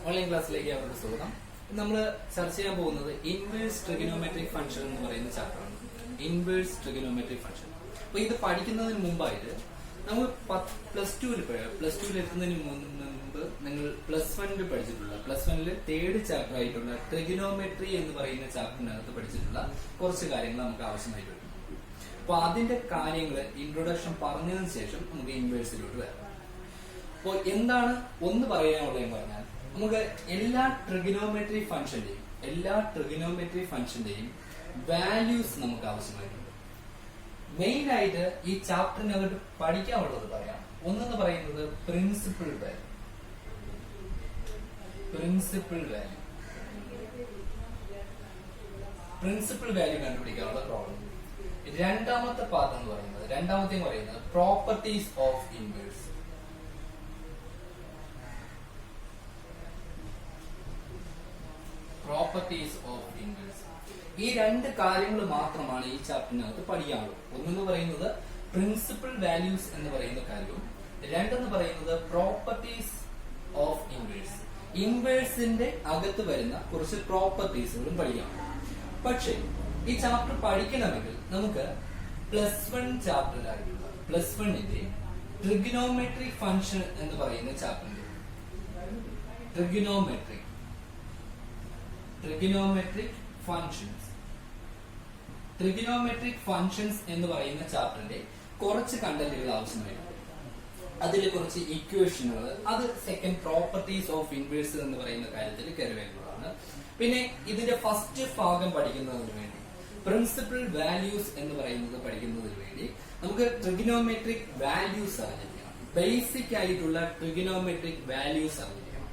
Online ക്ലാസ്സിലേക്ക് അവരുടെ സ്വാഗതം. നമ്മൾ ചർച്ച ചെയ്യാൻ പോകുന്നത് ഇൻവേഴ്സ് ട്രിഗണോമെട്രിക് ഫംഗ്ഷൻ എന്ന് പറയുന്ന ചാപ്റ്ററാണ്. Inverse trigonometric function. അപ്പൊ ഇത് പഠിക്കുന്നതിന് മുമ്പായിട്ട് നമ്മൾ പ്ലസ് ടുവിൽ എത്തുന്നതിന് മുമ്പ് നിങ്ങൾ പ്ലസ് വണ്ണിൽ പഠിച്ചിട്ടുള്ള പ്ലസ് വണ്ണിൽ തേർഡ് ചാപ്റ്റർ ആയിട്ടുള്ള ട്രിഗണോമെട്രി എന്ന് പറയുന്ന ചാപ്റ്ററിനകത്ത് പഠിച്ചിട്ടുള്ള കുറച്ച് കാര്യങ്ങൾ നമുക്ക് ആവശ്യമായിട്ട് വരും. അപ്പൊ അതിന്റെ കാര്യങ്ങൾ ഇൻട്രൊഡക്ഷൻ പറഞ്ഞതിന് ശേഷം നമുക്ക് ഇൻവേഴ്സിലോട്ട് വരാം. അപ്പോൾ എന്താണ് ഒന്ന് പറയാനുള്ളതെന്ന് പറഞ്ഞാൽ, നമുക്ക് എല്ലാ ട്രിഗണോമെട്രി ഫംഗ്ഷന്റെയും വാല്യൂസ് നമുക്ക് ആവശ്യമായിട്ടുണ്ട്. മെയിൻ ആയിട്ട് ഈ ചാപ്റ്ററിനകത്ത് പഠിക്കാനുള്ളത് പറയാം. ഒന്നെന്ന് പറയുന്നത് പ്രിൻസിപ്പിൾ വാല്യൂ കണ്ടുപിടിക്കാനുള്ള പ്രോബ്ലം. രണ്ടാമത്തെ പാർട്ട് എന്ന് പറയുന്നത് പ്രോപ്പർട്ടീസ് ഓഫ് ഇൻവേഴ്സ്. ഈ രണ്ട് കാര്യങ്ങൾ മാത്രമാണ് ഈ ചാപ്റ്ററിനകത്ത് പഠിക്കാനുള്ളത്. ഒന്നെന്ന് പറയുന്നത് പ്രിൻസിപ്പൽ വാല്യൂസ് എന്ന് പറയുന്ന കാര്യവും, രണ്ടെന്ന് പറയുന്നത് പ്രോപ്പർട്ടീസ് ഓഫ് ഇൻവേഴ്സ്. ഇൻവേഴ്സിന്റെ അകത്ത് വരുന്ന കുറച്ച് പ്രോപ്പർട്ടീസുകളും പഠിക്കാം. പക്ഷേ ഈ ചാപ്റ്റർ പഠിക്കണമെങ്കിൽ നമുക്ക് പ്ലസ് വണ്ണിന്റെ ട്രിഗണോമെട്രിക് ഫംഗ്ഷൻ എന്ന് പറയുന്ന ചാപ്റ്ററിന്റെ ട്രിഗണോമെട്രിക് ഫംഗ്ഷൻസ് എന്ന് പറയുന്ന ചാപ്റ്ററിന്റെ കുറച്ച് കണ്ടന്റുകൾ ആവശ്യമായിട്ടുണ്ട്. അതിൽ കുറച്ച് ഇക്വേഷനുകൾ, അത് സെക്കൻഡ് പ്രോപ്പർട്ടീസ് ഓഫ് ഇൻവേഴ്സ് എന്ന് പറയുന്ന കാര്യത്തിൽ കയറി വരുന്നതാണ്. പിന്നെ ഇതിന്റെ ഫസ്റ്റ് ഭാഗം പഠിക്കുന്നതിന് വേണ്ടി പ്രിൻസിപ്പൽ വാല്യൂസ് എന്ന് പറയുന്നത് പഠിക്കുന്നതിന് വേണ്ടി നമുക്ക് ട്രിഗണോമെട്രിക് വാല്യൂസ് അറിഞ്ഞിരിക്കണം. ബേസിക് ആയിട്ടുള്ള ട്രിഗണോമെട്രിക് വാല്യൂസ് അറിഞ്ഞിരിക്കണം.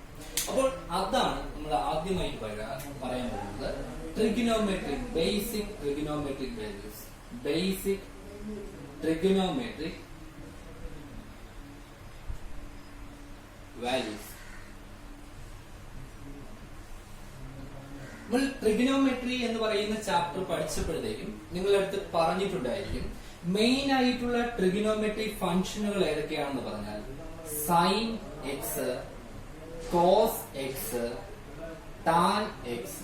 അപ്പോൾ അതാണ് നമ്മൾ ആദ്യമായിട്ട് പറയാൻ പോകുന്നത്. Basic trigonometric values. നമ്മൾ ട്രിഗണോമെട്രി എന്ന് പറയുന്ന ചാപ്റ്റർ പഠിച്ചപ്പോഴത്തേക്കും നിങ്ങളുടെ അടുത്ത് പറഞ്ഞിട്ടുണ്ടായിരിക്കും മെയിൻ ആയിട്ടുള്ള ട്രിഗണോമെട്രിക് ഫംഗ്ഷനുകൾ ഏതൊക്കെയാണെന്ന് പറഞ്ഞാൽ sine x, cos x, tan x.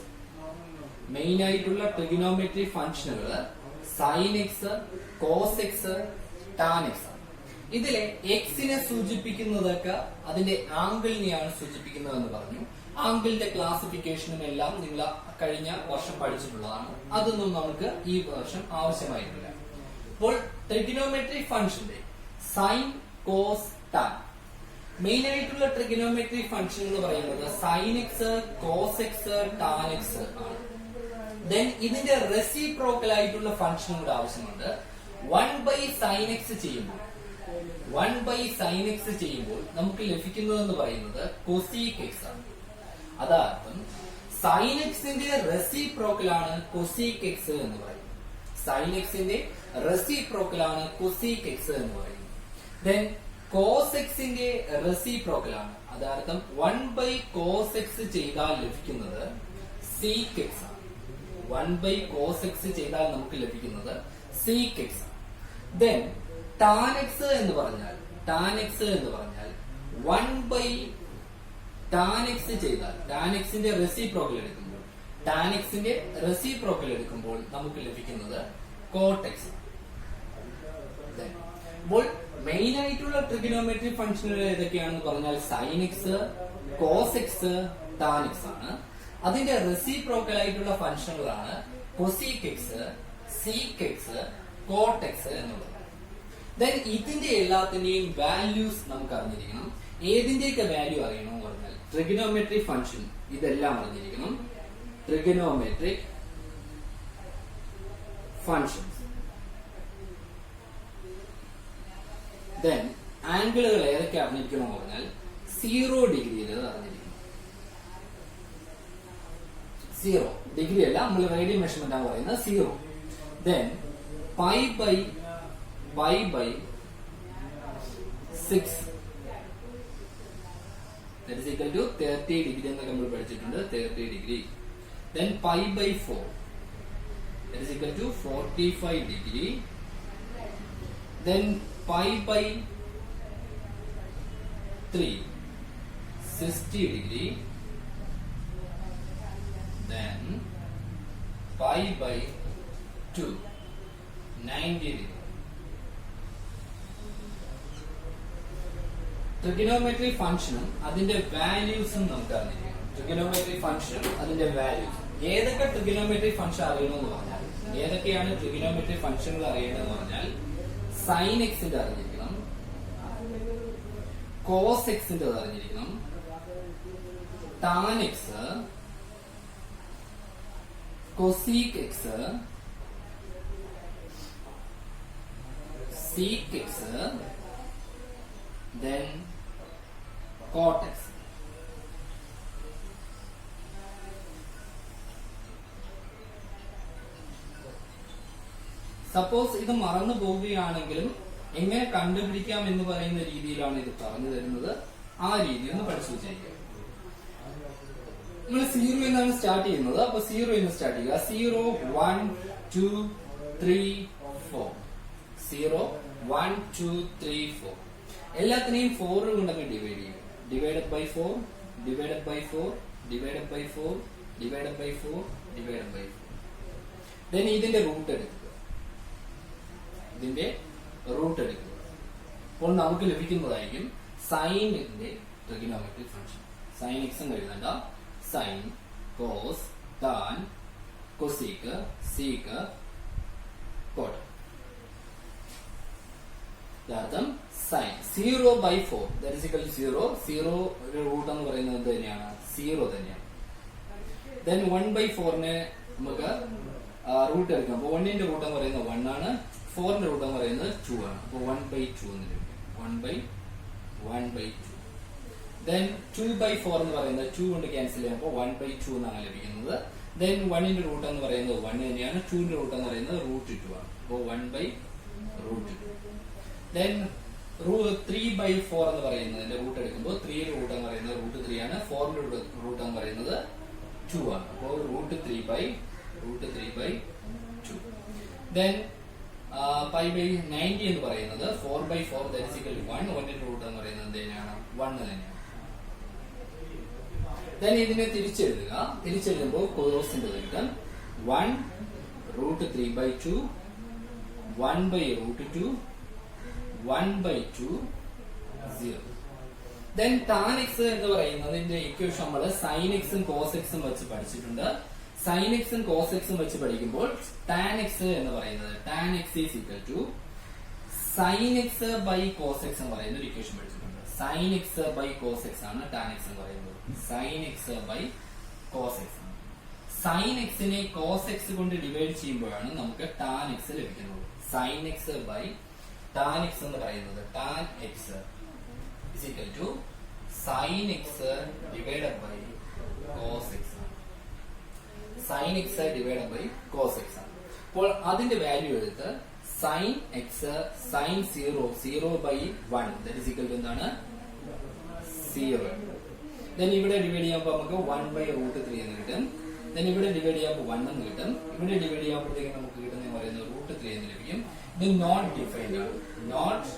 Main ആയിട്ടുള്ള ട്രിഗണോമെട്രി ഫംഗ്ഷനുകൾ sine x, cos x, tan x. ഇതിലെ എക്സിനെ സൂചിപ്പിക്കുന്നതൊക്കെ അതിന്റെ ആംഗിളിനെയാണ് സൂചിപ്പിക്കുന്നതെന്ന് പറഞ്ഞു. ആംഗിളിന്റെ ക്ലാസിഫിക്കേഷനും എല്ലാം നിങ്ങൾ കഴിഞ്ഞ വർഷം പഠിച്ചിട്ടുള്ളതാണ്. അതൊന്നും നമുക്ക് ഈ വർഷം ആവശ്യമായിട്ടില്ല. അപ്പോൾ ട്രിഗണോമെട്രി ഫംഗ്ഷന്റെ സൈൻ, കോസ്, ടാൻ. മെയിൻ ആയിട്ടുള്ള ട്രിഗണോമെട്രി ഫംഗ്ഷൻ എന്ന് പറയുന്നത് sine x, cos x, tan x ആണ്. ദെൻ ഇതിന്റെ റെസിപ്രോക്കൽ ആയിട്ടുള്ള ഫംഗ്ഷൻ കൂടെ ആവശ്യമുണ്ട്. 1/sin x ചെയ്യുമ്പോൾ നമുക്ക് ലഭിക്കുന്നതെന്ന് പറയുന്നത് കൊസീക് എക്സ് ആണ്. അതായത് സൈൻ എക്സിന്റെ റെസിപ്രോക്കൽ ആണ് കൊസീക് എക്സ് എന്ന് പറയുന്നത്. ദെൻ കോസ് എക്സിന്റെ റെസിപ്രോക്കൽ ആണ്. അതായത് 1/cos x ചെയ്താൽ ലഭിക്കുന്നത് സീക് എക്സ് ആണ്. 1/cos x ചെയ്താൽ നമുക്ക് ലഭിക്കുന്നത് സീക് എക്സ് ആണ്. ദെൻ ടാൻ എക്സ് എന്ന് പറഞ്ഞാൽ 1/tan x ചെയ്താൽ ടാൻ എക്സിന്റെ റെസിപ്രോക്കൽ എടുക്കുമ്പോൾ നമുക്ക് ലഭിക്കുന്നത് കോട്ട് എക്സ്. അപ്പോൾ മെയിൻ ആയിട്ടുള്ള ട്രിഗണോമെട്രി ഫംഗ്ഷനുകൾ ഏതൊക്കെയാണെന്ന് പറഞ്ഞാൽ sine x, cos x, tan x ആണ്. അതിന്റെ റെസിപ്രോക്കൽ ആയിട്ടുള്ള ഫംഗ്ഷനുകളാണ് cosec x, sec x, cot x എന്നുള്ളത്. ദെൻ ഇതിന്റെ എല്ലാത്തിന്റെയും വാല്യൂസ് നമുക്ക് അറിഞ്ഞിരിക്കണം. ഏതിന്റെയൊക്കെ വാല്യൂ അറിയണമെന്ന് പറഞ്ഞാൽ ട്രിഗണോമെട്രി ഫംഗ്ഷൻ ഇതെല്ലാം അറിഞ്ഞിരിക്കണം. Trigonometric functions. ദെൻ ആംഗിളുകൾ ഏതൊക്കെ അറിഞ്ഞിരിക്കണമെന്ന് പറഞ്ഞാൽ 0 ഡിഗ്രിയിൽ അറിഞ്ഞിരിക്കണം. 0 ഡിഗ്രി അല്ല, നമ്മൾ റേഡിയൻ മെഷർമെന്റ് ആണ് പറയുന്നത് 0. Then π/6 that is equal to 30 degree എന്നൊക്കെ നമ്മൾ പഠിച്ചിട്ടുണ്ട്. 30 degree. Then π/4 that is equal to 45 degree. Then π/3 60 degree. pi by 2 90 degree. Trigonometry ഫംഗ്ഷനും അതിന്റെ വാല്യൂസും നമുക്ക് അറിഞ്ഞിരിക്കണം. ട്രിഗണോമെട്രി ഫംഗ്ഷനും അതിന്റെ വാല്യൂസ്. ഏതൊക്കെ ട്രിഗണോമെട്രി ഫംഗ്ഷൻ അറിയണമെന്ന് പറഞ്ഞാൽ, ഏതൊക്കെയാണ് ട്രിഗണോമെട്രി ഫംഗ്ഷനുകൾ അറിയണമെന്ന് പറഞ്ഞാൽ, സൈൻ എക്സിന്റെ അറിഞ്ഞിരിക്കണം, കോസ് എക്സിന്റെ അറിഞ്ഞിരിക്കണം, tan X, cosec x, sec X, then cot x. Suppose ഇത് മറന്നു പോവുകയാണെങ്കിലും എങ്ങനെ കണ്ടുപിടിക്കാം എന്ന് പറയുന്ന രീതിയിലാണ് ഇത് പറഞ്ഞു തരുന്നത്. ആ രീതി ഒന്ന് പഠിച്ചു വെച്ചിരിക്കുക. നമ്മൾ 0 എന്നാണ് സ്റ്റാർട്ട് ചെയ്യുന്നത്. അപ്പൊ 0 എന്ന് സ്റ്റാർട്ട് ചെയ്യുക. 0 1 2 3 4 0 1 2 3 4 എല്ലാത്തിനെയും 4 കൊണ്ടൊക്കെ ഡിവൈഡ് ചെയ്യും. Divided by 4 divided by 4 divided by 4 divided by 4 divided by 4. Then ഇതിന്റെ റൂട്ട് എടുക്കുക. ഇതിന്റെ റൂട്ട് എടുക്കുക. അപ്പോൾ നമുക്ക് ലഭിക്കുന്നതായിരിക്കും സൈനിന്റെ ട്രിഗണോമെട്രിക് ഫംഗ്ഷൻ. സൈൻ എക്സ് എന്ന് എഴുതണ്ട. Sine, cos, tan, cosec, sec, cot. അർത്ഥം sine 0 by 4 that is equal to 0. 0 root എന്ന് പറയുന്നത് എന്ത് തന്നെയാണ്? 0 തന്നെയാണ്. ദെൻ 1 by 4 നെ നമുക്ക് റൂട്ട് എടുക്കാം. അപ്പൊ 1 ന്റെ റൂട്ട് എന്ന് പറയുന്നത് 1 ആണ്. 4 ന്റെ റൂട്ട് എന്ന് പറയുന്നത് 2 ആണ്. അപ്പൊ 1 by 2 എന്ന് ലഭിക്കും. 1 by 2. ദെൻ 2 by 4 എന്ന് പറയുന്നത് 2 കൊണ്ട് ക്യാൻസൽ ചെയ്യുമ്പോൾ 1 by 2 എന്നാണ് ലഭിക്കുന്നത്. ദെൻ 1 ന്റെ റൂട്ട് എന്ന് പറയുന്നത് 1 തന്നെയാണ്. 2 ന്റെ റൂട്ട് എന്ന് പറയുന്നത് √2 ആണ്. അപ്പൊ 1 by √2. ദെൻ 3 by 4 എന്ന് പറയുന്നതിന്റെ റൂട്ട് എടുക്കുമ്പോൾ 3 ന്റെ റൂട്ട് എന്ന് പറയുന്നത് √3 ആണ്. 4 ന്റെ റൂട്ട് എന്ന് പറയുന്നത് 2 ആണ്. അപ്പോൾ √3 by 2. ദെൻ pi by 90 എന്ന് പറയുന്നത് 4 by 4 that is equal to 1. 1 ന്റെ റൂട്ട് എന്ന് പറയുന്നത് എന്താണ്? 1 തന്നെയാണ്. ദെൻ ഇതിനെ തിരിച്ചെഴുതുക. തിരിച്ചെഴുതുമ്പോൾ കോസിന്റെ എടുക്കാം. 1 √3 by 2 1 by √2 1 by 2 0. Then tan x എന്ന് പറയുന്നതിന്റെ ഇക്വേഷൻ നമ്മൾ sin x ഉം cos x ഉം വെച്ച് പഠിച്ചിട്ടുണ്ട്. sin x ഉം cos x ഉം വെച്ച് പഠിക്കുമ്പോൾ tan x എന്ന് പറയുന്നത് tan x is equal to sin x by cos x എന്ന് പറയുന്ന ഒരു ഇക്വേഷൻ പഠിച്ചിട്ടുണ്ട്. sin x by cos x ആണ് tan x എന്ന് പറയുന്നത്. sin x by cos x. sin x നെ cos x കൊണ്ട് ഡിവൈഡ് ചെയ്യുമ്പോഴാണ് നമുക്ക് tan x ലഭിക്കുന്നത്. sin x by tan x എന്ന് പറയുന്നത് tan x is equal to sin x divided by cos x. sin x divided by cos x. അപ്പോൾ അതിന്റെ value എടുത്ത് sin x sin 0 by 1 that is equal to എന്താണ്? 0. then ഇവിടെ divide ചെയ്യുമ്പോൾ നമുക്ക് 1 by √3 എന്ന് കിട്ടും. then ഇവിടെ ഡിവൈഡ് ചെയ്യുമ്പോൾ 1 എന്ന് കിട്ടും. ഇവിടെ ഡിവൈഡ് ചെയ്യുമ്പോഴത്തേക്കും നമുക്ക് കിട്ടുന്ന പറയുന്നത് √3 എന്ന് ലഭിക്കും. ഇത് നോട്ട് ഡിഫൈൻഡ് ആണ്. നോട്ട്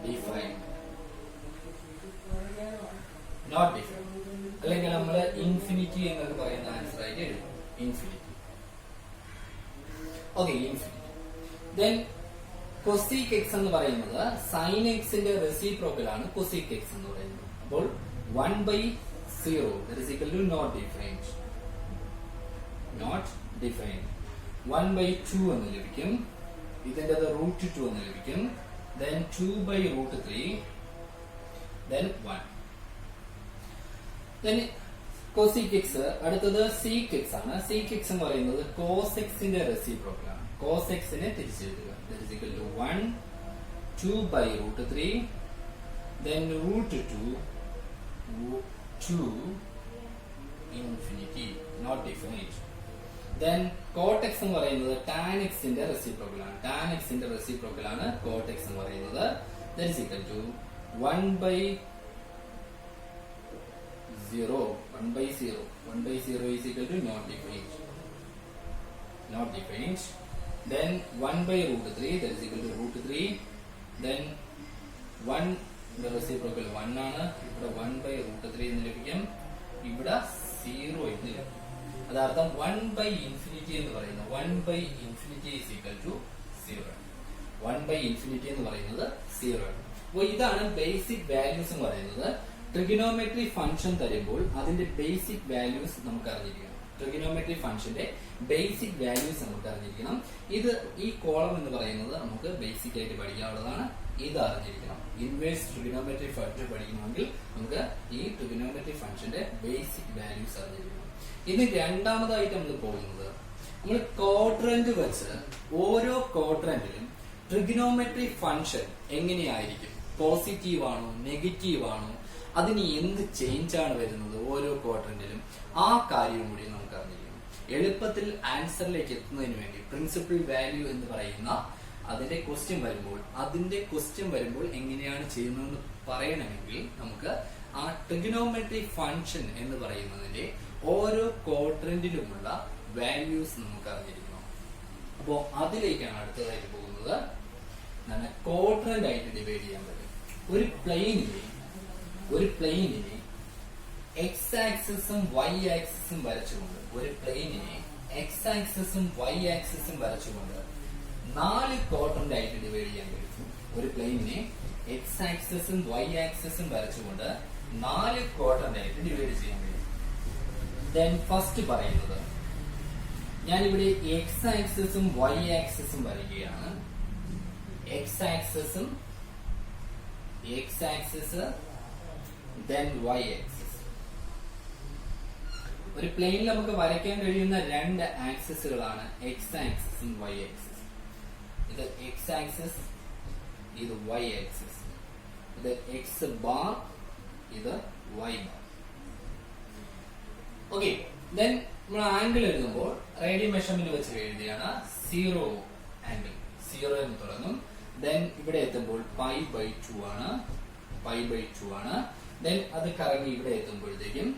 ഡിഫൈൻഡ് അല്ലെങ്കിൽ നമ്മൾ ഇൻഫിനിറ്റി എന്നൊക്കെ പറയുന്ന ആൻസർ ആയിട്ട് എഴുതും. Infinity. Okay, infinity. Then cosec X എന്ന് പറയുന്നത് സൈൻ എക്സിന്റെ റെസിപ്രോക്കൽ ആണ് കൊസീക് എക്സ് എന്ന് പറയുന്നത്. അപ്പോൾ 1 by 0 that is equal to not defined. 1 by 2 എന്ന് ലഭിക്കും. ഇതിന്റെ √2 എന്ന് ലഭിക്കും. then 2 by √3 then 1. then cosec x. അടുത്തത് sec x ആണ്. sec x എന്ന് പറയുന്നത് cos x ന്റെ റെസിപ്രോക്കൽ ആണ്. cos x നെ തിരിച്ചെഴുതുക. that is equal to 1 2 by √3 then √2 2 infinity not definite. then cot x എന്ന് പറയുന്നത് tan x ന്റെ റെസിപ്രോക്കൽ ആണ്. tan x ന്റെ റെസിപ്രോക്കൽ ആണ് cot x എന്ന് പറയുന്നത്. that is equal to 1 by 0 is equal to not defined. then 1 by √3 that is equal to √3. then 1 the reciprocal 1 ആണ്. ഇവിടെ 1 by √3 എന്ന് ലഭിക്കും. ഇവിടെ 0 എന്ന് ലഭിക്കും. അതാർത്ഥം 1/∞ എന്ന് പറയുന്നത് 1/∞ is equal to 0. 1/∞ എന്ന് പറയുന്നത് 0 ആണ്. അപ്പോൾ ഇതാണ് ബേസിക് വാല്യൂസ് എന്ന് പറയുന്നത്. ട്രിഗണോമെട്രി ഫംഗ്ഷൻ തരുമ്പോൾ അതിന്റെ ബേസിക് വാല്യൂസ് നമുക്ക് അറിഞ്ഞിരിക്കണം. ട്രിഗണോമെട്രി ഫംഗ്ഷന്റെ ബേസിക് വാല്യൂസ് നമുക്ക് അറിഞ്ഞിരിക്കണം. ഇത് ഈ കോളം എന്ന് പറയുന്നത് നമുക്ക് ബേസിക് ആയിട്ട് പഠിക്കാനുള്ളതാണ്. ഇത് അറിഞ്ഞിരിക്കണം. ഇൻവേഴ്സ് ട്രിഗണോമെട്രി ഫംഗ്ഷൻ പഠിക്കണമെങ്കിൽ നമുക്ക് ഈ ട്രിഗണോമെട്രി ഫംഗ്ഷന്റെ ബേസിക് വാല്യൂസ് അറിഞ്ഞിരിക്കണം. ഇനി രണ്ടാമതായിട്ട് നമ്മൾ പോകുന്നത്, നമ്മൾ ക്വാഡ്രന്റ് വെച്ച് ഓരോ ക്വാഡ്രന്റിലും ട്രിഗണോമെട്രി ഫംഗ്ഷൻ എങ്ങനെയായിരിക്കും, പോസിറ്റീവ് ആണോ നെഗറ്റീവ് ആണോ, അതിന് എന്ത് ചേഞ്ച് ആണ് വരുന്നത് ഓരോ ക്വാഡ്രന്റിലും, ആ കാര്യം കൂടി നമുക്ക് അറിഞ്ഞിരിക്കണം. എളുപ്പത്തിൽ ആൻസറിലേക്ക് എത്തുന്നതിന് വേണ്ടി പ്രിൻസിപ്പൽ വാല്യൂ എന്ന് പറയുന്ന അതിന്റെ ക്വസ്റ്റ്യൻ വരുമ്പോൾ എങ്ങനെയാണ് ചെയ്യുന്നതെന്ന് പറയണമെങ്കിൽ നമുക്ക് ആ ട്രിഗണോമെട്രി ഫംഗ്ഷൻ എന്ന് പറയുന്നതിന്റെ ഓരോ ക്വാഡ്രന്റിലുമുള്ള വാല്യൂസ് നമുക്ക് അറിഞ്ഞിരിക്കണം. അപ്പോ അതിലേക്കാണ് അടുത്തതായിട്ട് പോകുന്നത്. ക്വാഡ്രന്റ് ആയിട്ട് ഡിവൈഡ് ചെയ്യാൻ പറ്റും. ഒരു പ്ലെയിനിനെ എക്സ് ആക്സിസും വൈ ആക്സിസും വരച്ചുകൊണ്ട് 4 ക്വാഡ്രന്റ് ആയിട്ട് ഡിവൈഡ് ചെയ്യാൻ പറ്റും. ഒരു പ്ലെയിനിനെ എക്സ് ആക്സിസും വൈ ആക്സിസും വരച്ചുകൊണ്ട് 4 ക്വാഡ്രന്റ് ആയിട്ട് ഡിവൈഡ് ചെയ്യാൻ പറ്റും. ദെൻ ഫസ്റ്റ് പറയുന്നത്, ഞാനിവിടെ എക്സ് ആക്സിസും വൈ ആക്സിസും വരയ്ക്കുകയാണ്. X axis then y axis. ഒരു പ്ലെയിനിൽ നമുക്ക് വരയ്ക്കാൻ കഴിയുന്ന 2 ആക്സിസുകളാണ് എക്സ് ആക്സിസും വൈ ആക്സിസ്. ഇത് എക്സ് ആക്സിസ്, ഇത് വൈ ആക്സിസ്. ഇത് എക്സ് ബാർ, ഇത് വൈ ബാർ. ഓക്കെ, ദെൻ നമ്മൾ ആംഗിൾ എഴുതുമ്പോൾ റേഡിയൻ മെഷർമെന്റ് വെച്ച് എഴുതിയാണ് 0 ആംഗിൾ. 0 എന്ന് തുടങ്ങും. ദെൻ ഇവിടെ എത്തുമ്പോൾ π/2 ആണ്. ദെൻ അത് കറങ്ങി ഇവിടെ എത്തുമ്പോഴത്തേക്കും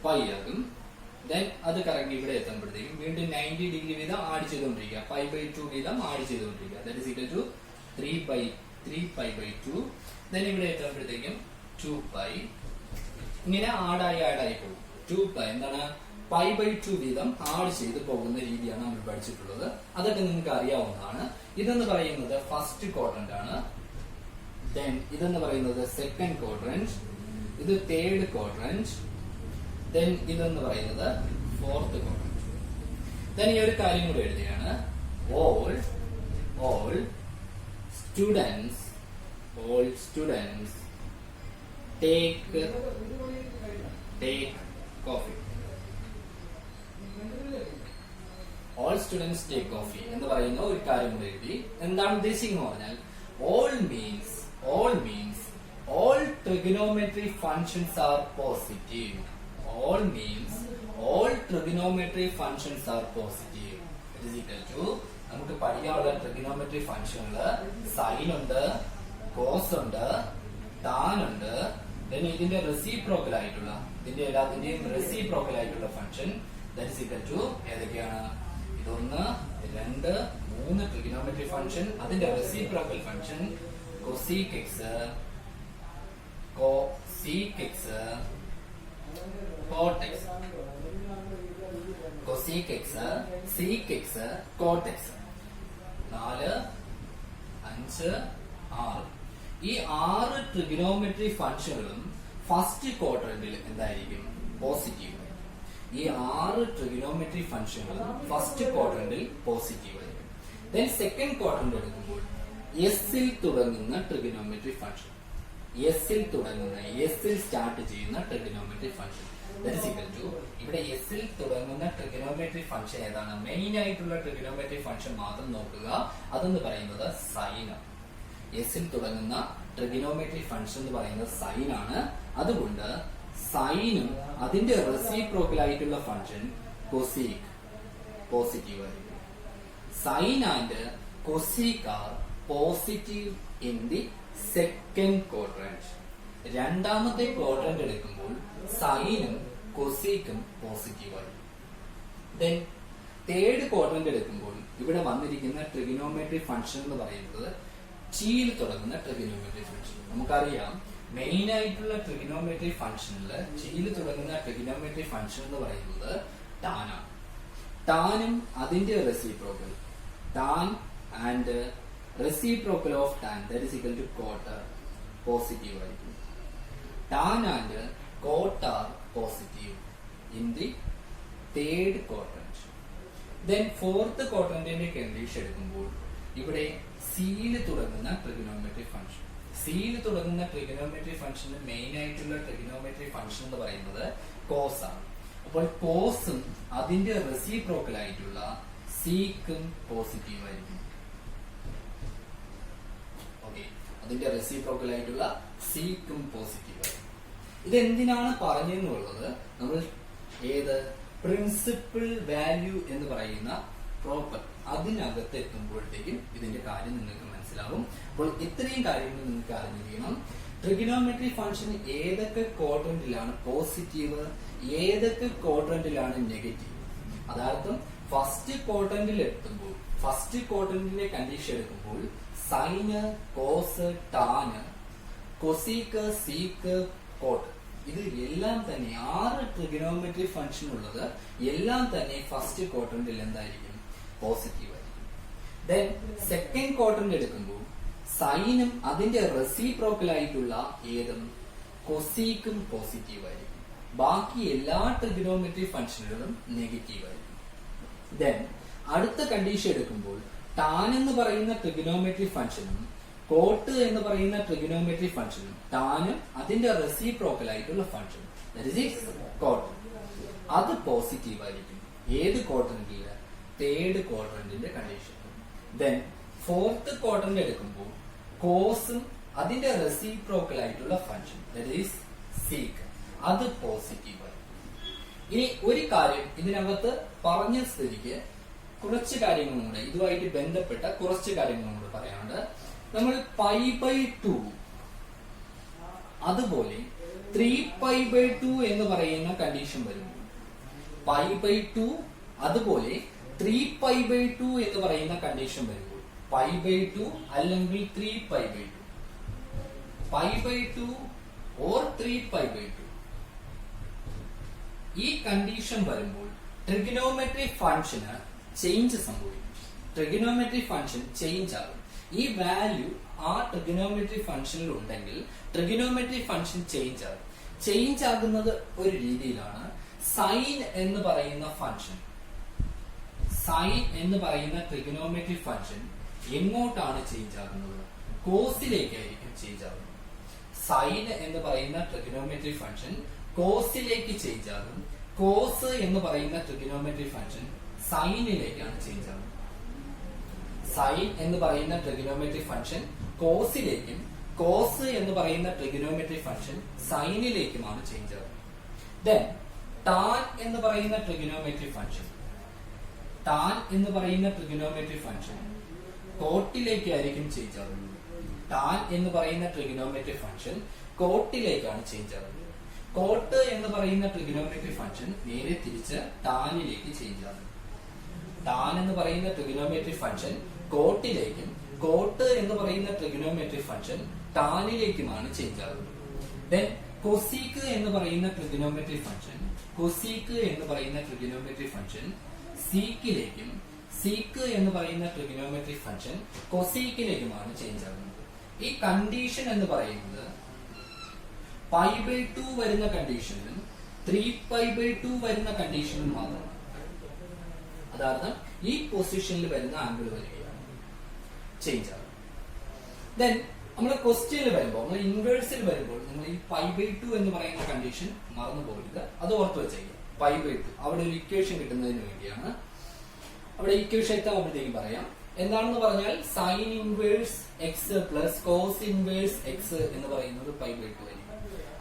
പൈ ആകും. ദെൻ അത് കറങ്ങി ഇവിടെ എത്തുമ്പോഴത്തേക്കും വീണ്ടും 90 ഡിഗ്രി വീതം ആഡ് ചെയ്തുകൊണ്ടിരിക്കുക. π/2 വീതം ആഡ് ചെയ്തുകൊണ്ടിരിക്കുക. That is equal to 3π/2. Then ഇവിടെ എത്തുമ്പോഴത്തേക്കും 2π. ഇങ്ങനെ ആഡായി പോകും. 2π എന്താണ്, π/2 വീതം ആഡ് ചെയ്ത് പോകുന്ന രീതിയാണ് നമ്മൾ പഠിച്ചിട്ടുള്ളത്. അതൊക്കെ നിങ്ങൾക്ക് അറിയാവുന്നതാണ്. ഇതെന്ന് പറയുന്നത് ഫസ്റ്റ് ക്വാഡ്രന്റ് ആണ്. ദെൻ ഇതെന്ന് പറയുന്നത് സെക്കൻഡ് ക്വാഡ്രന്റ്, ഇത് തേർഡ് ക്വാഡ്രന്റ്, ദെൻ ഇതെന്ന് പറയുന്നത് ഫോർത്ത് ക്വാഡ്രന്റ്. ദെൻ ഈ ഒരു കാര്യം കൂടി എഴുതുകയാണ്, all students take coffee. All students take coffee എന്ന് പറയുന്ന ഒരു കാര്യം കൂടി എഴുതി. എന്താണ് ഉദ്ദേശിക്കുന്നത് പറഞ്ഞാൽ, all means all trigonometry functions are positive. All means all trigonometry functions are positive. It is equal to, നമുക്ക് പഠിക്കാനുള്ള ട്രിഗണോമെട്രി ഫംഗ്ഷനുകള് സൈൻ ഉണ്ട്, കോസ് ഉണ്ട്, ടാൻ ഉണ്ട്. then ഇതിന്റെ റെസിപ്രോക്കൽ ആയിട്ടുള്ള, ഇതിന്റെ എല്ലാത്തിന്റെയും റെസിപ്രോക്കൽ ആയിട്ടുള്ള function that is equal to ഏതൊക്കെയാണ്, ഇതൊന്ന് 2 3 ട്രിഗണോമെട്രി ഫംഗ്ഷൻ, അതിന്റെ reciprocal function cosec x, cot x, cosec x, sec x, cot x. 4 5 6. ഈ 6 ട്രിഗണോമെട്രി ഫംഗ്ഷനുകളും ഫസ്റ്റ് ക്വാഡ്രന്റിൽ എന്തായിരിക്കും, പോസിറ്റീവ്. ഈ 6 ട്രിഗണോമെട്രി ഫംഗ്ഷനുകളും ഫസ്റ്റ് ക്വാഡ്രന്റിൽ പോസിറ്റീവ് ആയിരിക്കും. ദെൻ സെക്കൻഡ് ക്വാഡ്രന്റ് എടുക്കുമ്പോൾ എസിൽ തുടങ്ങുന്ന ട്രിഗണോമെട്രി ഫംഗ്ഷൻ, എസിൽ സ്റ്റാർട്ട് ചെയ്യുന്ന trigonometry function that is equal to, ഇവിടെ എസിൽ തുടങ്ങുന്ന ട്രിഗണോമെട്രി ഫംഗ്ഷൻ ഏതാണ്, മെയിൻ ആയിട്ടുള്ള ട്രിഗണോമെട്രി ഫംഗ്ഷൻ മാത്രം നോക്കുക. അതെന്ന് പറയുന്നത് സൈൻ ആണ്. എസിൽ തുടങ്ങുന്ന ട്രിഗണോമെട്രി ഫംഗ്ഷൻ എന്ന് പറയുന്നത് സൈൻ ആണ്. അതുകൊണ്ട് സൈനും അതിന്റെ റെസിപ്രോക്കൽ ആയിട്ടുള്ള ഫംഗ്ഷൻ കൊസീക് പോസിറ്റീവ് ആയിരിക്കും. Sine and cosec are positive in the second quadrant. രണ്ടാമത്തെ ക്വാഡ്രന്റ് എടുക്കുമ്പോൾ സൈനും കൊസീക്കും പോസിറ്റീവ് ആയിരിക്കും. ദെൻ തേർഡ് ക്വാഡ്രന്റ് എടുക്കുമ്പോൾ ഇവിടെ വന്നിരിക്കുന്ന ട്രിഗണോമെട്രി ഫംഗ്ഷൻ എന്ന് പറയുന്നത് ടിയിൽ തുടങ്ങുന്ന ട്രിഗണോമെട്രി ഫംഗ്ഷൻ. നമുക്കറിയാം മെയിൻ ആയിട്ടുള്ള ട്രിഗണോമെട്രി ഫംഗ്ഷനിൽ ജിയിൽ തുടങ്ങുന്ന ട്രിഗണോമെട്രി ഫംഗ്ഷൻ എന്ന് പറയുന്നത് ടാൻ ആണ്. ടാനും അതിന്റെ reciprocal tan and reciprocal of tan that is equal to cot positive ആയിരിക്കും. Tan and cot are positive in the third quadrant. Then fourth ക്വാഡ്രന്റിന്റെ കണ്ടീഷൻ എടുക്കുമ്പോൾ ഇവിടെ സിയിൽ തുടങ്ങുന്ന ട്രിഗണോമെട്രി ഫംഗ്ഷൻ സിയിൽ തുടങ്ങുന്ന ട്രിഗണോമെട്രി ഫംഗ്ഷന് മെയിൻ ആയിട്ടുള്ള ട്രിഗണോമെട്രി ഫംഗ്ഷൻ എന്ന് പറയുന്നത് കോസ് ആണ്. അപ്പോൾ കോസും അതിന്റെ റെസിപ്രോക്കൽ ആയിട്ടുള്ള സീക്കും പോസിറ്റീവ് ആയിരിക്കും. ഓക്കെ, അതിന്റെ റെസിപ്രോക്കൽ ആയിട്ടുള്ള സീക്കും പോസിറ്റീവ് ആയിരിക്കും. ഇത് എന്തിനാണ് പറഞ്ഞെന്നുള്ളത് നമ്മൾ ഏത് പ്രിൻസിപ്പിൾ വാല്യൂ എന്ന് പറയുന്ന പ്രോപ്പർട്ടി അതിനകത്ത് എത്തുമ്പോഴത്തേക്കും ഇതിന്റെ കാര്യം നിങ്ങൾക്ക് മനസ്സിലാവും. അപ്പോൾ ഇത്രയും കാര്യങ്ങൾ നിങ്ങൾക്ക് അറിഞ്ഞിരിക്കണം. ട്രിഗണോമെട്രി ഫംഗ്ഷൻ ഏതൊക്കെ ക്വാഡ്രന്റിലാണ് പോസിറ്റീവ്, ഏതൊക്കെ ക്വാഡ്രന്റിലാണ് നെഗറ്റീവ്. അതായത് ഫസ്റ്റ് ക്വാഡ്രന്റിൽ എത്തുമ്പോൾ ഫസ്റ്റ് ക്വാഡ്രന്റിന്റെ കണ്ടീഷൻ എടുക്കുമ്പോൾ sine, cos, tan, cosec, sec, cot ഇത് എല്ലാം തന്നെ 6 ട്രിഗണോമെട്രി ഫംഗ്ഷൻ ഉള്ളത് എല്ലാം തന്നെ ഫസ്റ്റ് ക്വാഡ്രന്റിൽ എന്തായിരിക്കും? പോസിറ്റീവ് ആയിരിക്കും. ദെൻ സെക്കൻഡ് ക്വാഡ്രന്റ് എടുക്കുമ്പോൾ സൈനും അതിന്റെ റെസിപ്രോക്കൽ ആയിട്ടുള്ള ഏതും കൊസീക്കും പോസിറ്റീവ് ആയിരിക്കും. ബാക്കി എല്ലാ ട്രിഗണോമെട്രി ഫംഗ്ഷനുകളും നെഗറ്റീവ് ആയിരിക്കും. ദെൻ അടുത്ത കണ്ടീഷൻ എടുക്കുമ്പോൾ ടാൻ എന്ന് പറയുന്ന ട്രിഗണോമെട്രി ഫംഗ്ഷനും കോട്ട് എന്ന് പറയുന്ന ട്രിഗണോമെട്രി ഫംഗ്ഷനും ടാനും അതിന്റെ റെസിപ്രോക്കൽ ആയിട്ടുള്ള ഫംഗ്ഷൻ കോട്ട് അത് പോസിറ്റീവ് ആയിരിക്കും. ഏത് ക്വാഡ്രന്റിൽ? തേർഡ് ക്വാഡ്രന്റിന്റെ കണ്ടീഷൻ. ദെൻ ഫോർത്ത് ക്വാഡ്രന്റ് എടുക്കുമ്പോൾ കോസും അതിന്റെ റെസിപ്രോക്കൽ ആയിട്ടുള്ള ഫംഗ്ഷൻ സീക്ക് അത് പോസിറ്റീവ് ആയിരിക്കും. ഇനി ഒരു കാര്യം ഇതിനകത്ത് പറഞ്ഞ സ്ഥിതിക്ക് കുറച്ച് കാര്യങ്ങളും കൂടെ ഇതുമായിട്ട് ബന്ധപ്പെട്ട കുറച്ച് കാര്യങ്ങളും കൂടെ പറയാനുണ്ട്. നമ്മൾ π/2 അതുപോലെ 3π/2 എന്ന് പറയുന്ന കണ്ടീഷൻ വരുമ്പോൾ π/2 അതുപോലെ 3π/2 എന്ന് പറയുന്ന കണ്ടീഷൻ വരുമ്പോൾ π/2 അല്ലെങ്കിൽ 3π/2 π/2 or 3π/2 ഈ കണ്ടീഷൻ വരുമ്പോൾ ട്രിഗണോമെട്രി ഫംഗ്ഷന് ചേഞ്ച് സംഭവിക്കും. ട്രിഗണോമെട്രി ഫംഗ്ഷൻ ചേഞ്ച് ആകും. ഈ വാല്യൂ ആ ട്രിഗണോമെട്രി ഫംഗ്ഷനിൽ ഉണ്ടെങ്കിൽ ട്രിഗണോമെട്രി ഫംഗ്ഷൻ ചേഞ്ച് ആകും. ചേഞ്ച് ആകുന്നത് ഒരു രീതിയിലാണ്. സൈൻ എന്ന് പറയുന്ന ഫംഗ്ഷൻ സൈൻ എന്ന് പറയുന്ന ട്രിഗണോമെട്രി ഫംഗ്ഷൻ എങ്ങോട്ടാണ് ചേഞ്ച് ആകുന്നത്? കോസിലേക്കായിരിക്കും ചേഞ്ച് ആകുന്നത്. സൈൻ എന്ന് പറയുന്ന ട്രിഗണോമെട്രി ഫംഗ്ഷൻ കോസിലേക്ക് ചേഞ്ച് ആകും. കോസ് എന്ന് പറയുന്ന ട്രിഗണോമെട്രി ഫംഗ്ഷൻ സൈനിലേക്കാണ് ചേഞ്ച് ആകുന്നത്. സൈൻ എന്ന് പറയുന്ന ട്രിഗണോമെട്രി ഫംഗ്ഷൻ കോസിലേക്കും കോസ് എന്ന് പറയുന്ന ട്രിഗണോമെട്രി ഫംഗ്ഷൻ സൈനിലേക്കുമാണ് ചേഞ്ച് ആകുന്നത്. ദെൻ ടാൻ എന്ന് പറയുന്ന ട്രിഗണോമെട്രി ഫംഗ്ഷൻ ടാൻ എന്ന് പറയുന്ന ട്രിഗണോമെട്രി ഫംഗ്ഷൻ കോട്ടിലേക്കായിരിക്കും ചേഞ്ച് ആകുന്നത്. ടാൻ എന്ന് പറയുന്ന ട്രിഗണോമെട്രി ഫംഗ്ഷൻ കോട്ടിലേക്കാണ് ചേഞ്ച് ആകുന്നത്. കോട്ട് എന്ന് പറയുന്ന ട്രിഗണോമെട്രി ഫംഗ്ഷൻ നേരെ തിരിച്ച് ടാനിലേക്ക് ചേഞ്ച് ആകും. ടാൻ എന്ന് പറയുന്ന ട്രിഗണോമെട്രി ഫംഗ്ഷൻ കോട്ടിലേക്കും കോട്ട് എന്ന് പറയുന്ന ട്രിഗണോമെട്രി ഫംഗ്ഷൻ ടാനിലേക്കുമാണ് ചേഞ്ച് ആകുന്നത്. ദെൻ കൊസീക്ക് എന്ന് പറയുന്ന ട്രിഗണോമെട്രി ഫംഗ്ഷൻ കൊസീക്ക് എന്ന് പറയുന്ന ട്രിഗണോമെട്രി ഫംഗ്ഷൻ സീക്കിലേക്കും സീക്ക് എന്ന് പറയുന്ന ട്രിഗണോമെട്രി ഫംഗ്ഷൻ കൊസീക്കിലേക്കുമാണ് ചേഞ്ച് ആകുന്നത്. ഈ കണ്ടീഷൻ എന്ന് പറയുന്നത് π/2 വരുന്ന കണ്ടീഷനിലും 3π/2 വരുന്ന കണ്ടീഷനിലും മാത്രമാണ്. അതായത് ഈ പൊസിഷനിൽ വരുന്ന ആംഗിൾ വരികയാണ് ചേഞ്ച് ആകും. ദെൻ നമ്മൾ ക്വസ്റ്റ്യനിൽ വരുമ്പോൾ നമ്മൾ ഇൻവേഴ്സിൽ വരുമ്പോൾ നിങ്ങൾ ഈ π/2 എന്ന് പറയുന്ന കണ്ടീഷൻ മറന്നു പോകരുത്. അത് ഓർത്ത് വെച്ചേക്കുക. π/2 അവിടെ ഒരു ഇക്വേഷൻ കിട്ടുന്നതിന് വേണ്ടിയാണ്. അവിടെ ഇക്വേഷൻ എത്താകുമ്പോഴത്തേക്കും പറയാം. എന്താണെന്ന് പറഞ്ഞാൽ sine inverse x plus cos inverse x എന്ന് പറയുന്നത് π/2 ആയിരിക്കും.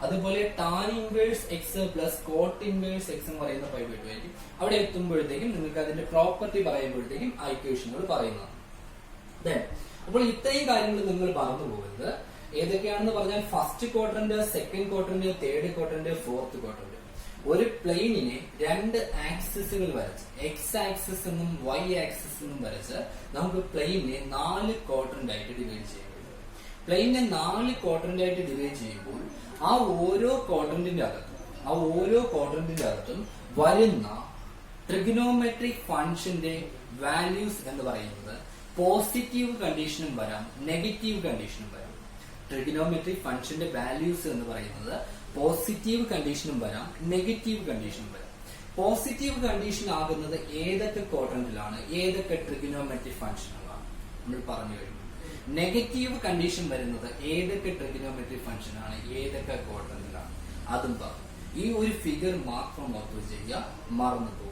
അതുപോലെ tan inverse x plus cot inverse x എന്ന് പറയുന്ന π/2 ആയിരിക്കും. അവിടെ എത്തുമ്പോഴത്തേക്കും നിങ്ങൾക്ക് അതിന്റെ പ്രോപ്പർട്ടി പറയുമ്പോഴത്തേക്കും ആ ഇക്വേഷനുകൾ പറയുന്നതാണ്. അപ്പോൾ ഇത്രയും കാര്യങ്ങൾ നിങ്ങൾ മറന്നു പോകരുത്. ഏതൊക്കെയാണെന്ന് പറഞ്ഞാൽ first quadrant, second quadrant, third quadrant, fourth quadrant. ഒരു പ്ലെയിനിനെ രണ്ട് ആക്സിസുകൾ വരച്ച് എക്സ് ആക്സിസ് എന്നും വൈ ആക്സിസ് എന്നും വരച്ച് നമുക്ക് പ്ലെയിനിനെ 4 ക്വാഡ്രന്റ് ആയിട്ട് ഡിവൈഡ് ചെയ്യാൻ കഴിയും. പ്ലെയിനെ 4 ക്വാഡ്രന്റ് ആയിട്ട് ഡിവൈഡ് ചെയ്യുമ്പോൾ ആ ഓരോ ക്വാഡ്രന്റിന്റെ അകത്തും വരുന്ന ട്രിഗണോമെട്രിക് ഫംഗ്ഷന്റെ വാല്യൂസ് എന്ന് പറയുന്നത് പോസിറ്റീവ് കണ്ടീഷനും വരാം, നെഗറ്റീവ് കണ്ടീഷനും വരാം. ട്രിഗണോമെട്രിക് ഫംഗ്ഷന്റെ വാല്യൂസ് എന്ന് പറയുന്നത് പോസിറ്റീവ് കണ്ടീഷനും വരാം, നെഗറ്റീവ് കണ്ടീഷനും വരാം. പോസിറ്റീവ് കണ്ടീഷൻ ആകുന്നത് ഏതൊക്കെ ക്വാഡ്രന്റിലാണ്, ഏതൊക്കെ ട്രിഗണോമെട്രിക് ഫംഗ്ഷനുകളാണ് നമ്മൾ പറഞ്ഞു കഴിഞ്ഞു. നെഗറ്റീവ് കണ്ടീഷൻ വരുന്നത് ഏതൊക്കെ ട്രിഗണോമെട്രിക് ഫംഗ്ഷൻ ആണ്, ഏതൊക്കെ ക്വാഡ്രന്റിലാണ്, അതും പറഞ്ഞു. ഈ ഒരു ഫിഗർ മാത്രം ഓർത്ത് ചെയ്യുക, മറന്നു പോകും.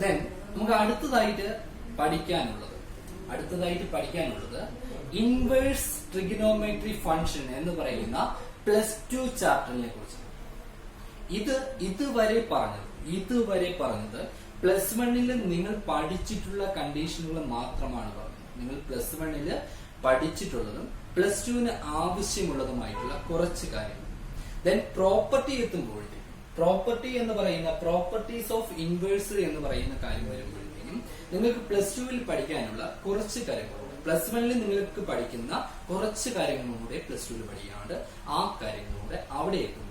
ദെൻ നമുക്ക് അടുത്തതായിട്ട് പഠിക്കാനുള്ളത് ഇൻവേഴ്സ് ട്രിഗണോമെട്രി ഫംഗ്ഷൻ എന്ന് പറയുന്ന +2 ചാപ്റ്ററിനെ കുറിച്ചാണ്. ഇതുവരെ പറഞ്ഞത് +1 നിങ്ങൾ പഠിച്ചിട്ടുള്ള കണ്ടീഷനുകൾ മാത്രമാണ് പറഞ്ഞത്. നിങ്ങൾ +1 പഠിച്ചിട്ടുള്ളതും +2 ആവശ്യമുള്ളതുമായിട്ടുള്ള കുറച്ച് കാര്യങ്ങൾ. ദെൻ പ്രോപ്പർട്ടി എത്തുമ്പോഴത്തേക്കും പ്രോപ്പർട്ടീസ് ഓഫ് ഇൻവേഴ്സ് എന്ന് പറയുന്ന കാര്യം വരുമ്പോഴത്തേക്കും നിങ്ങൾക്ക് +2 പഠിക്കാനുള്ള കുറച്ച് കാര്യങ്ങളുണ്ട്. +1 നിങ്ങൾക്ക് പഠിക്കുന്ന കുറച്ച് കാര്യങ്ങളും കൂടെ +2 പഠിക്കാണ്ട് ആ കാര്യങ്ങളും കൂടെ അവിടെ എത്തും.